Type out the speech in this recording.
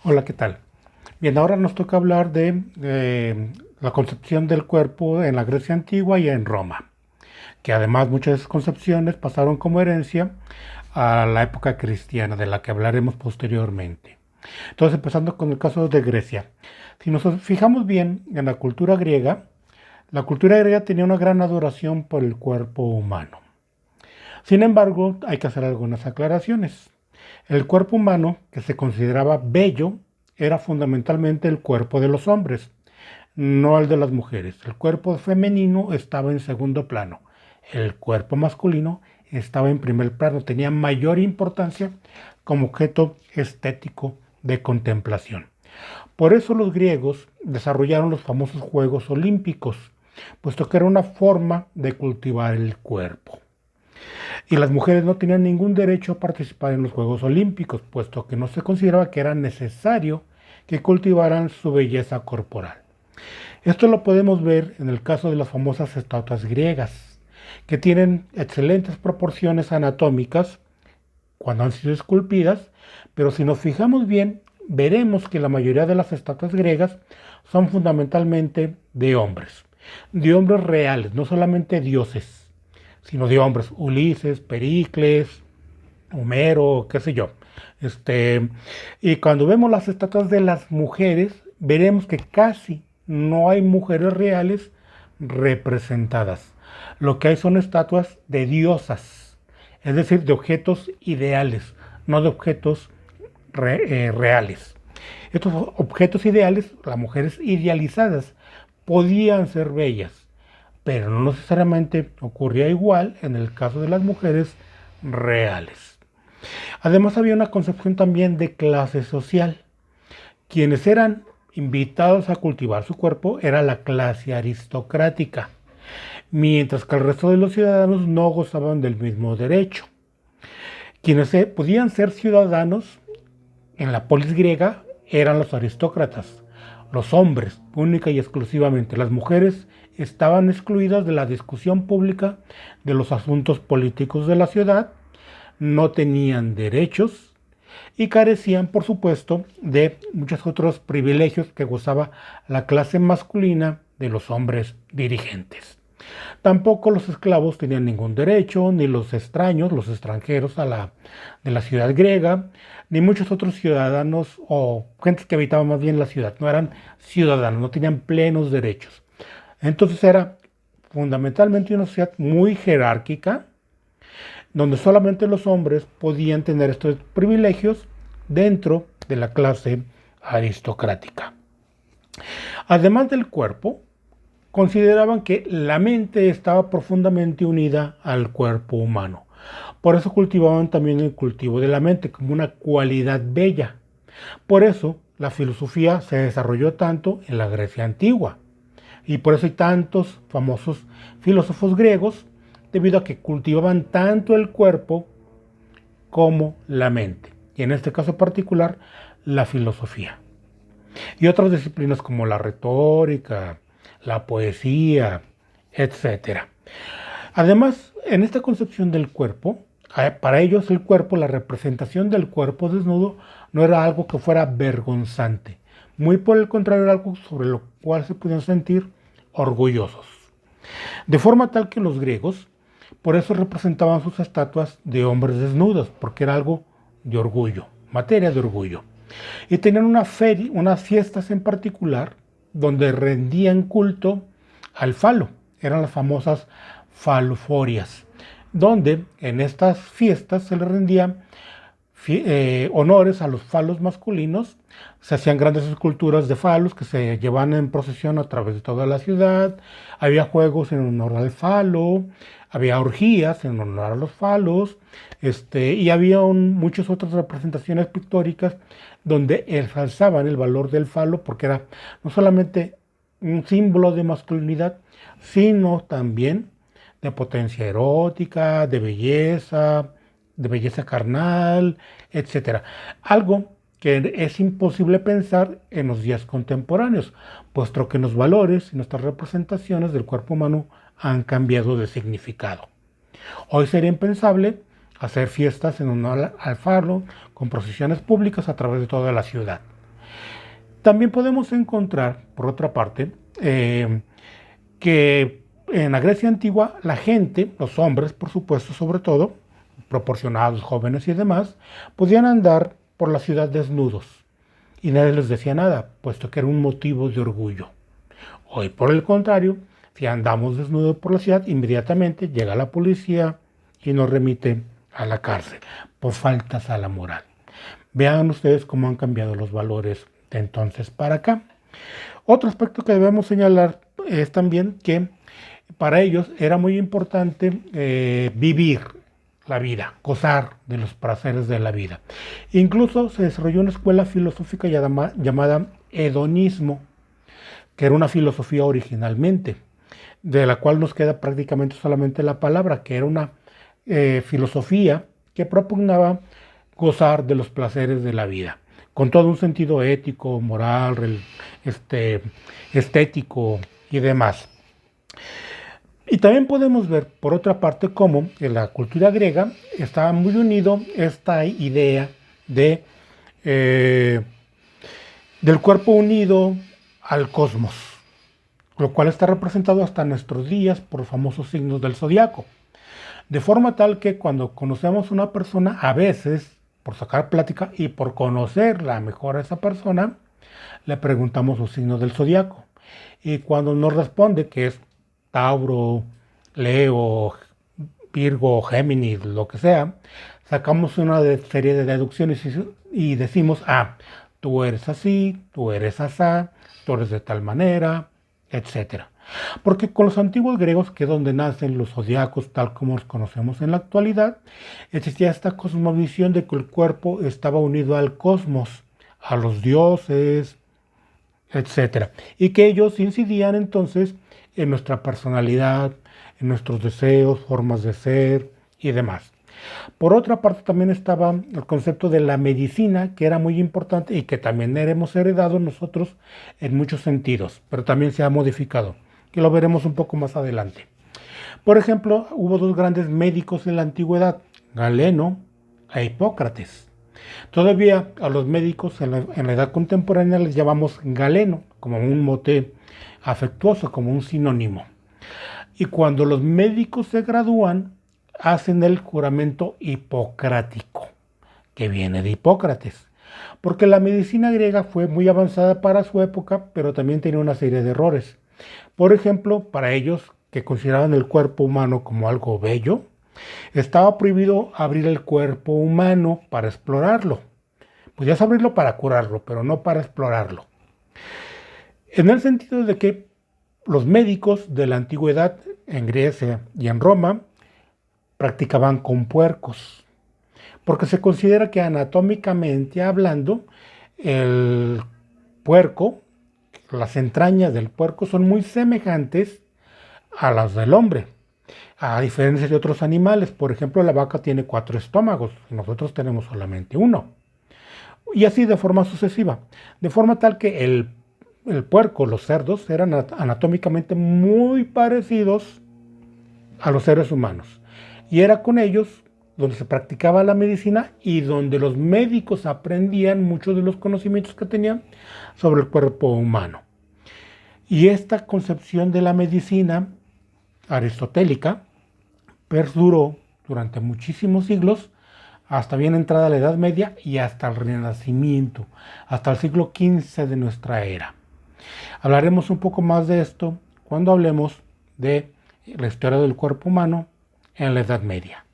Hola, ¿qué tal? Bien, ahora nos toca hablar de la concepción del cuerpo en la Grecia antigua y en Roma, que además muchas de esas concepciones pasaron como herencia a la época cristiana, de la que hablaremos posteriormente. Entonces, empezando con el caso de Grecia. Si nos fijamos bien en la cultura griega tenía una gran adoración por el cuerpo humano. Sin embargo, hay que hacer algunas aclaraciones. El cuerpo humano, que se consideraba bello, era fundamentalmente el cuerpo de los hombres, no el de las mujeres. El cuerpo femenino estaba en segundo plano. El cuerpo masculino estaba en primer plano, tenía mayor importancia como objeto estético de contemplación. Por eso los griegos desarrollaron los famosos Juegos Olímpicos, puesto que era una forma de cultivar el cuerpo. Y las mujeres no tenían ningún derecho a participar en los Juegos Olímpicos, puesto que no se consideraba que era necesario que cultivaran su belleza corporal. Esto lo podemos ver en el caso de las famosas estatuas griegas, que tienen excelentes proporciones anatómicas cuando han sido esculpidas, pero si nos fijamos bien, veremos que la mayoría de las estatuas griegas son fundamentalmente de hombres reales, no solamente dioses, sino de hombres, Ulises, Pericles, Homero, qué sé yo. Y cuando vemos las estatuas de las mujeres, veremos que casi no hay mujeres reales representadas. Lo que hay son estatuas de diosas, es decir, de objetos ideales, no de objetos reales. Estos objetos ideales, las mujeres idealizadas, podían ser bellas, pero no necesariamente ocurría igual en el caso de las mujeres reales. Además había una concepción también de clase social. Quienes eran invitados a cultivar su cuerpo era la clase aristocrática, mientras que el resto de los ciudadanos no gozaban del mismo derecho. Quienes podían ser ciudadanos en la polis griega eran los aristócratas, los hombres, única y exclusivamente. Las mujeres estaban excluidas de la discusión pública de los asuntos políticos de la ciudad, no tenían derechos y carecían, por supuesto, de muchos otros privilegios que gozaba la clase masculina de los hombres dirigentes. Tampoco los esclavos tenían ningún derecho, ni los extraños, los extranjeros de la ciudad griega, ni muchos otros ciudadanos o gentes que habitaban más bien la ciudad. No eran ciudadanos, no tenían plenos derechos. Entonces era fundamentalmente una sociedad muy jerárquica, donde solamente los hombres podían tener estos privilegios dentro de la clase aristocrática. Además del cuerpo, consideraban que la mente estaba profundamente unida al cuerpo humano. Por eso cultivaban también el cultivo de la mente como una cualidad bella. Por eso la filosofía se desarrolló tanto en la Grecia antigua. Y por eso hay tantos famosos filósofos griegos, debido a que cultivaban tanto el cuerpo como la mente. Y en este caso particular, la filosofía. Y otras disciplinas como la retórica, la poesía, etcétera. Además, en esta concepción del cuerpo, para ellos el cuerpo, la representación del cuerpo desnudo, no era algo que fuera vergonzante. Muy por el contrario, era algo sobre lo cual se podían sentir orgullosos. De forma tal que los griegos, por eso representaban sus estatuas de hombres desnudos, porque era algo de orgullo, materia de orgullo. Y tenían unas fiestas en particular donde rendían culto al falo. Eran las famosas faloforias, donde en estas fiestas se le rendían honores a los falos masculinos. Se hacían grandes esculturas de falos que se llevaban en procesión a través de toda la ciudad. Había juegos en honor al falo, había orgías en honor a los falos, y había muchas otras representaciones pictóricas donde ensalzaban el valor del falo porque era no solamente un símbolo de masculinidad, sino también de potencia erótica, de belleza carnal, etcétera. Algo que es imposible pensar en los días contemporáneos, puesto que los valores y nuestras representaciones del cuerpo humano han cambiado de significado. Hoy sería impensable hacer fiestas en honor al falo con procesiones públicas a través de toda la ciudad. También podemos encontrar, por otra parte, que en la Grecia antigua la gente, los hombres por supuesto sobre todo, proporcionados, jóvenes y demás, podían andar por la ciudad desnudos y nadie les decía nada, puesto que era un motivo de orgullo. Hoy por el contrario, si andamos desnudos por la ciudad, inmediatamente llega la policía y nos remite a la cárcel por faltas a la moral. Vean ustedes cómo han cambiado los valores de entonces para acá. Otro aspecto que debemos señalar es también que para ellos era muy importante vivir la vida, gozar de los placeres de la vida. Incluso se desarrolló una escuela filosófica llamada hedonismo, que era una filosofía originalmente, de la cual nos queda prácticamente solamente la palabra, que era una filosofía que propugnaba gozar de los placeres de la vida, con todo un sentido ético, moral, estético y demás. Y también podemos ver, por otra parte, cómo en la cultura griega estaba muy unido esta idea de, del cuerpo unido al cosmos, lo cual está representado hasta nuestros días por los famosos signos del zodiaco. De forma tal que cuando conocemos a una persona, a veces, por sacar plática y por conocerla mejor a esa persona, le preguntamos los signos del zodiaco. Y cuando nos responde que es Tauro, Leo, Virgo, Géminis, lo que sea, sacamos una serie de deducciones y decimos, tú eres así, tú eres asá, tú eres de tal manera, etc. Porque con los antiguos griegos, que es donde nacen los zodiacos tal como los conocemos en la actualidad, existía esta cosmovisión de que el cuerpo estaba unido al cosmos, a los dioses, etc. Y que ellos incidían entonces en nuestra personalidad, en nuestros deseos, formas de ser y demás. Por otra parte también estaba el concepto de la medicina, que era muy importante y que también hemos heredado nosotros en muchos sentidos, pero también se ha modificado, que lo veremos un poco más adelante. Por ejemplo, hubo dos grandes médicos en la antigüedad, Galeno e Hipócrates. Todavía a los médicos en la edad contemporánea les llamamos galeno, como un mote afectuoso, como un sinónimo. Y cuando los médicos se gradúan, hacen el juramento hipocrático, que viene de Hipócrates. Porque la medicina griega fue muy avanzada para su época, pero también tenía una serie de errores. Por ejemplo, para ellos, que consideraban el cuerpo humano como algo bello, estaba prohibido abrir el cuerpo humano para explorarlo. Podías abrirlo para curarlo, pero no para explorarlo. En el sentido de que los médicos de la antigüedad en Grecia y en Roma practicaban con puercos, porque se considera que anatómicamente hablando, el puerco, las entrañas del puerco son muy semejantes a las del hombre, a diferencia de otros animales. Por ejemplo, la vaca tiene 4 estómagos, nosotros tenemos solamente uno. Y así de forma sucesiva, de forma tal que el puerco, los cerdos, eran anatómicamente muy parecidos a los seres humanos. Y era con ellos donde se practicaba la medicina y donde los médicos aprendían muchos de los conocimientos que tenían sobre el cuerpo humano. Y esta concepción de la medicina aristotélica perduró durante muchísimos siglos, hasta bien entrada la Edad Media y hasta el Renacimiento, hasta el siglo XV de nuestra era. Hablaremos un poco más de esto cuando hablemos de la historia del cuerpo humano en la Edad Media.